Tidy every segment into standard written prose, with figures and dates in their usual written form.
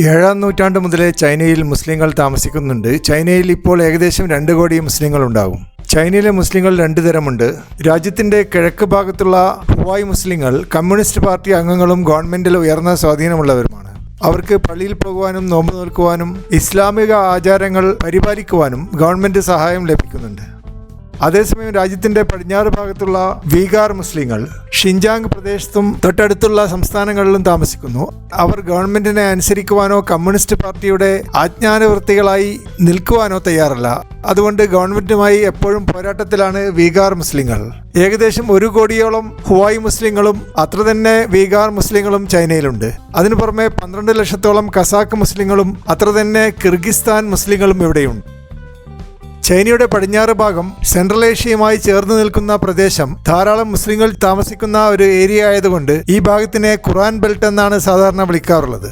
7-ാം നൂറ്റാണ്ട് മുതലേ ചൈനയിൽ മുസ്ലിങ്ങൾ താമസിക്കുന്നുണ്ട്. ചൈനയിൽ ഇപ്പോൾ ഏകദേശം 2 കോടി മുസ്ലിങ്ങൾ ഉണ്ടാകും. ചൈനയിലെ മുസ്ലിങ്ങൾ 2 തരമുണ്ട്. രാജ്യത്തിന്റെ കിഴക്ക് ഭാഗത്തുള്ള ഹുവായ് മുസ്ലിങ്ങൾ കമ്മ്യൂണിസ്റ്റ് പാർട്ടി അംഗങ്ങളും ഗവൺമെന്റിൽ ഉയർന്ന സ്വാധീനമുള്ളവരുമാണ്. അവർക്ക് പള്ളിയിൽ പോകുവാനും നോമ്പ് നോൽക്കുവാനും ഇസ്ലാമിക ആചാരങ്ങൾ പരിപാലിക്കുവാനും ഗവൺമെന്റ് സഹായം ലഭിക്കുന്നുണ്ട്. അതേസമയം രാജ്യത്തിന്റെ പടിഞ്ഞാറ് ഭാഗത്തുള്ള വീഗാർ മുസ്ലിങ്ങൾ ഷിൻജാങ് പ്രദേശത്തും തൊട്ടടുത്തുള്ള സംസ്ഥാനങ്ങളിലും താമസിക്കുന്നു. അവർ ഗവൺമെന്റിനെ അനുസരിക്കുവാനോ കമ്മ്യൂണിസ്റ്റ് പാർട്ടിയുടെ ആജ്ഞാനുവൃത്തികളായി നിൽക്കുവാനോ തയ്യാറല്ല. അതുകൊണ്ട് ഗവൺമെന്റുമായി എപ്പോഴും പോരാട്ടത്തിലാണ് വീഗാർ മുസ്ലിങ്ങൾ. ഏകദേശം 1 കോടിയോളം ഹുവായ് മുസ്ലിങ്ങളും അത്ര തന്നെ വീഗാർ മുസ്ലിങ്ങളും ചൈനയിലുണ്ട്. അതിനു പുറമെ 12 ലക്ഷത്തോളം കസാക്ക് മുസ്ലിങ്ങളും അത്ര തന്നെ കിർഗിസ്ഥാൻ മുസ്ലിങ്ങളും ഇവിടെയുണ്ട്. ചൈനയുടെ പടിഞ്ഞാറ് ഭാഗം സെൻട്രൽ ഏഷ്യയുമായി ചേർന്ന് നിൽക്കുന്ന പ്രദേശം ധാരാളം മുസ്ലിങ്ങൾ താമസിക്കുന്ന ഒരു ഏരിയ ആയതുകൊണ്ട് ഈ ഭാഗത്തിനെ ഖുറാൻ ബെൽറ്റ് എന്നാണ് സാധാരണ വിളിക്കാറുള്ളത്.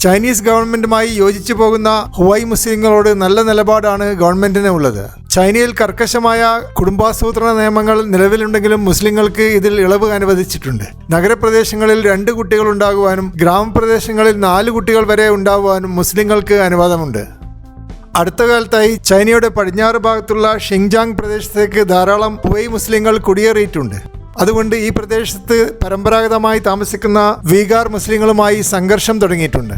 ചൈനീസ് ഗവൺമെന്റുമായി യോജിച്ചു പോകുന്ന ഹുവായ് മുസ്ലിങ്ങളോട് നല്ല നിലപാടാണ് ഗവൺമെന്റിന് ഉള്ളത്. ചൈനയിൽ കർക്കശമായ കുടുംബാസൂത്രണ നിയമങ്ങൾ നിലവിലുണ്ടെങ്കിലും മുസ്ലിങ്ങൾക്ക് ഇതിൽ ഇളവ് അനുവദിച്ചിട്ടുണ്ട്. നഗരപ്രദേശങ്ങളിൽ 2 കുട്ടികൾ ഉണ്ടാകുവാനും ഗ്രാമപ്രദേശങ്ങളിൽ 4 കുട്ടികൾ വരെ ഉണ്ടാകുവാനും മുസ്ലിങ്ങൾക്ക് അനുവാദമുണ്ട്. അടുത്ത കാലത്തായി ചൈനയുടെ പടിഞ്ഞാറ് ഭാഗത്തുള്ള ഷിൻജാങ് പ്രദേശത്തേക്ക് ധാരാളം ഹുവൈ മുസ്ലിങ്ങൾ കുടിയേറിയിട്ടുണ്ട്. അതുകൊണ്ട് ഈ പ്രദേശത്ത് പരമ്പരാഗതമായി താമസിക്കുന്ന വീഗാർ മുസ്ലിങ്ങളുമായി സംഘർഷം തുടങ്ങിയിട്ടുണ്ട്.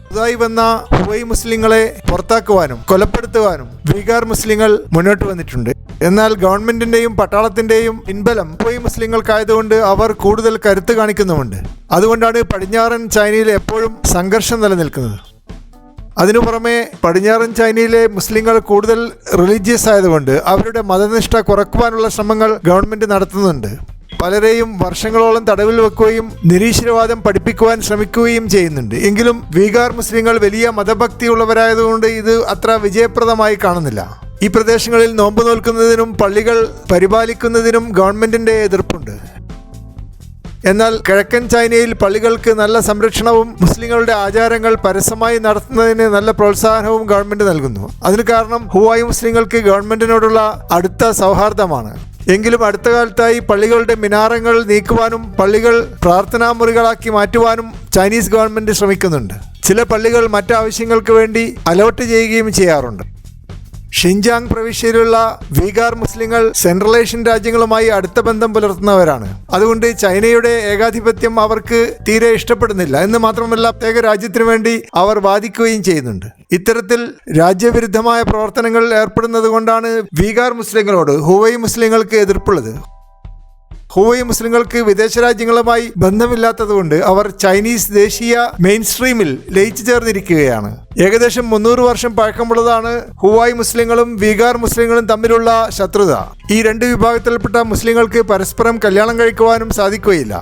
പുതുതായി വന്ന ഹുവൈ മുസ്ലിങ്ങളെ പുറത്താക്കുവാനും കൊലപ്പെടുത്തുവാനും വീഗാർ മുസ്ലിങ്ങൾ മുന്നോട്ട് വന്നിട്ടുണ്ട്. എന്നാൽ ഗവൺമെന്റിന്റെയും പട്ടാളത്തിന്റെയും പിൻബലം ഹുവൈ മുസ്ലിങ്ങൾക്കായതുകൊണ്ട് അവർ കൂടുതൽ കരുത്ത് കാണിക്കുന്നുമുണ്ട്. അതുകൊണ്ടാണ് പടിഞ്ഞാറൻ ചൈനയിൽ എപ്പോഴും സംഘർഷം നിലനിൽക്കുന്നത്. അതിനു പുറമെ പടിഞ്ഞാറൻ ചൈനയിലെ മുസ്ലിങ്ങൾ കൂടുതൽ റിലീജിയസ് ആയതുകൊണ്ട് അവരുടെ മതനിഷ്ഠ കുറയ്ക്കുവാനുള്ള ശ്രമങ്ങൾ ഗവൺമെന്റ് നടത്തുന്നുണ്ട്. പലരെയും വർഷങ്ങളോളം തടവിൽ വെക്കുകയും നിരീശ്വരവാദം പഠിപ്പിക്കുവാൻ ശ്രമിക്കുകയും ചെയ്യുന്നുണ്ട്. എങ്കിലും വീഗാർ മുസ്ലിങ്ങൾ വലിയ മതഭക്തിയുള്ളവരായതുകൊണ്ട് ഇത് അത്ര വിജയപ്രദമായി കാണുന്നില്ല. ഈ പ്രദേശങ്ങളിൽ നോമ്പ് നോൽക്കുന്നതിനും പള്ളികൾ പരിപാലിക്കുന്നതിനും ഗവൺമെന്റിന്റെ എതിർപ്പുണ്ട്. എന്നാൽ കിഴക്കൻ ചൈനയിൽ പള്ളികൾക്ക് നല്ല സംരക്ഷണവും മുസ്ലിങ്ങളുടെ ആചാരങ്ങൾ പരസ്യമായി നടത്തുന്നതിന് നല്ല പ്രോത്സാഹനവും ഗവൺമെന്റ് നൽകുന്നു. അതിന് കാരണം ഹുവായ് മുസ്ലിങ്ങൾക്ക് ഗവൺമെന്റിനോടുള്ള അടുത്ത സൗഹാർദ്ദമാണ്. എങ്കിലും അടുത്ത കാലത്തായി പള്ളികളുടെ മിനാരങ്ങൾ നീക്കുവാനും പള്ളികൾ പ്രാർത്ഥനാ മുറികളാക്കി മാറ്റുവാനും ചൈനീസ് ഗവൺമെന്റ് ശ്രമിക്കുന്നുണ്ട്. ചില പള്ളികൾ മറ്റാവശ്യങ്ങൾക്ക് വേണ്ടി അലോട്ട് ചെയ്യുകയും ചെയ്യാറുണ്ട്. ഷിൻജാങ് പ്രവിശ്യയിലുള്ള വീഗാർ മുസ്ലിങ്ങൾ സെൻട്രൽ ഏഷ്യൻ രാജ്യങ്ങളുമായി അടുത്ത ബന്ധം പുലർത്തുന്നവരാണ്. അതുകൊണ്ട് ചൈനയുടെ ഏകാധിപത്യം അവർക്ക് തീരെ ഇഷ്ടപ്പെടുന്നില്ല. എന്ന് മാത്രമല്ല, പ്രത്യേക രാജ്യത്തിനു വേണ്ടി അവർ വാദിക്കുകയും ചെയ്യുന്നുണ്ട്. ഇത്തരത്തിൽ രാജ്യവിരുദ്ധമായ പ്രവർത്തനങ്ങളിൽ ഏർപ്പെടുന്നത് കൊണ്ടാണ് വീഗാർ മുസ്ലിങ്ങളോട് ഹുവൈ മുസ്ലിങ്ങൾക്ക് എതിർപ്പുള്ളത്. ഹുവൈ മുസ്ലിങ്ങൾക്ക് വിദേശ രാജ്യങ്ങളുമായി ബന്ധമില്ലാത്തതുകൊണ്ട് അവർ ചൈനീസ് ദേശീയ മെയിൻ സ്ട്രീമിൽ ലയിച്ചു ചേർന്നിരിക്കുകയാണ്. ഏകദേശം 300 വർഷം പഴക്കമുള്ളതാണ് ഹുവായ് മുസ്ലിങ്ങളും വീഗാർ മുസ്ലിങ്ങളും തമ്മിലുള്ള ശത്രുത. ഈ 2 വിഭാഗത്തിൽപ്പെട്ട മുസ്ലിങ്ങൾക്ക് പരസ്പരം കല്യാണം കഴിക്കുവാനും സാധിക്കുകയില്ല.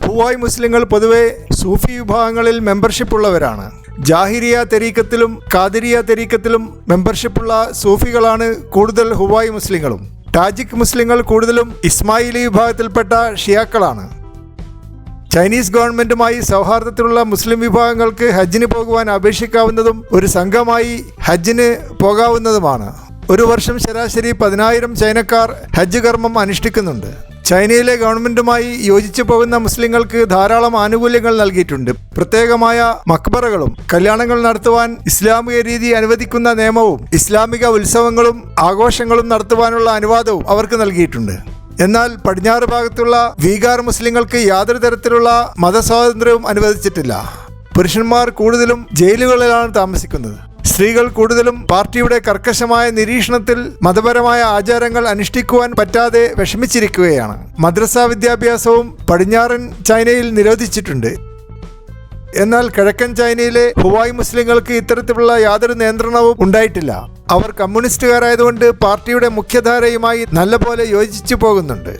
ഹുവായ് മുസ്ലിങ്ങൾ പൊതുവെ സൂഫി വിഭാഗങ്ങളിൽ മെമ്പർഷിപ്പ് ഉള്ളവരാണ്. ജാഹിരിയ തെരീക്കത്തിലും ഖാദിരിയ തെരീക്കത്തിലും മെമ്പർഷിപ്പുള്ള സൂഫികളാണ് കൂടുതൽ ഹുവായ് മുസ്ലിങ്ങളും. ടാജിക് മുസ്ലിങ്ങൾ കൂടുതലും ഇസ്മായിലി വിഭാഗത്തിൽപ്പെട്ട ഷിയാക്കളാണ്. ചൈനീസ് ഗവൺമെന്റുമായി സൗഹാർദ്ദത്തിലുള്ള മുസ്ലിം വിഭാഗങ്ങൾക്ക് ഹജ്ജിന് പോകുവാൻ അപേക്ഷിക്കാവുന്നതും ഒരു സംഘമായി ഹജ്ജിന് പോകാവുന്നതുമാണ്. ഒരു വർഷം ശരാശരി 10,000 ചൈനക്കാർ ഹജ്ജ് കർമ്മം അനുഷ്ഠിക്കുന്നുണ്ട്. ചൈനയിലെ ഗവൺമെന്റുമായി യോജിച്ചു പോകുന്ന മുസ്ലിങ്ങൾക്ക് ധാരാളം ആനുകൂല്യങ്ങൾ നൽകിയിട്ടുണ്ട്. പ്രത്യേകമായ മക്ബറകളും കല്യാണങ്ങൾ നടത്തുവാൻ ഇസ്ലാമിക രീതി അനുവദിക്കുന്ന നിയമവും ഇസ്ലാമിക ഉത്സവങ്ങളും ആഘോഷങ്ങളും നടത്തുവാനുള്ള അനുവാദവും അവർക്ക് നൽകിയിട്ടുണ്ട്. എന്നാൽ പടിഞ്ഞാറ് ഭാഗത്തുള്ള വീഗാർ മുസ്ലിങ്ങൾക്ക് യാതൊരു തരത്തിലുള്ള മതസ്വാതന്ത്ര്യവും അനുവദിച്ചിട്ടില്ല. പുരുഷന്മാർ കൂടുതലും ജയിലുകളിലാണ് താമസിക്കുന്നത്. സ്ത്രീകൾ കൂടുതലും പാർട്ടിയുടെ കർക്കശമായ നിരീക്ഷണത്തിൽ മതപരമായ ആചാരങ്ങൾ അനുഷ്ഠിക്കുവാൻ പറ്റാതെ വിഷമിച്ചിരിക്കുകയാണ്. മദ്രസ വിദ്യാഭ്യാസവും പടിഞ്ഞാറൻ ചൈനയിൽ നിരോധിച്ചിട്ടുണ്ട്. എന്നാൽ കിഴക്കൻ ചൈനയിലെ ഹുവായ് മുസ്ലിങ്ങൾക്ക് ഇത്തരത്തിലുള്ള യാതൊരു നിയന്ത്രണവും ഉണ്ടായിട്ടില്ല. അവർ കമ്മ്യൂണിസ്റ്റുകാരായതുകൊണ്ട് പാർട്ടിയുടെ മുഖ്യധാരയുമായി നല്ലപോലെ യോജിച്ചു പോകുന്നുണ്ട്.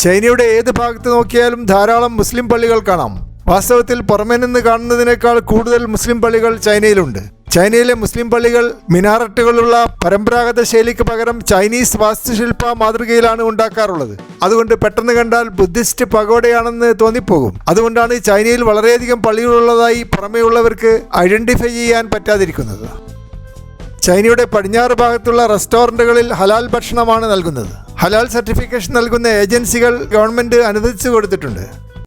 ചൈനയുടെ ഏത് ഭാഗത്ത് നോക്കിയാലും ധാരാളം മുസ്ലിം പള്ളികൾ കാണാം. വാസ്തവത്തിൽ പുറമേ നിന്ന് കാണുന്നതിനേക്കാൾ കൂടുതൽ മുസ്ലിം പള്ളികൾ ചൈനയിലുണ്ട്. ചൈനയിലെ മുസ്ലിം പള്ളികൾ മിനാറട്ടുകളുള്ള പരമ്പരാഗത ശൈലിക്ക് പകരം ചൈനീസ് വാസ്തുശില്പ മാതൃകയിലാണ് ഉണ്ടാക്കാറുള്ളത്. അതുകൊണ്ട് പെട്ടെന്ന് കണ്ടാൽ ബുദ്ധിസ്റ്റ് പഗോഡയാണെന്ന് തോന്നിപ്പോകും. അതുകൊണ്ടാണ് ചൈനയിൽ വളരെയധികം പള്ളികളുള്ളതായി പുറമേയുള്ളവർക്ക് ഐഡന്റിഫൈ ചെയ്യാൻ പറ്റാതിരിക്കുന്നത്. ചൈനയുടെ പടിഞ്ഞാറ് ഭാഗത്തുള്ള റെസ്റ്റോറൻറ്റുകളിൽ ഹലാൽ ഭക്ഷണമാണ് നൽകുന്നത്. ഹലാൽ സർട്ടിഫിക്കേഷൻ നൽകുന്ന ഏജൻസികൾ ഗവൺമെന്റ് അനുവദിച്ചു കൊടുത്തിട്ടുണ്ട്.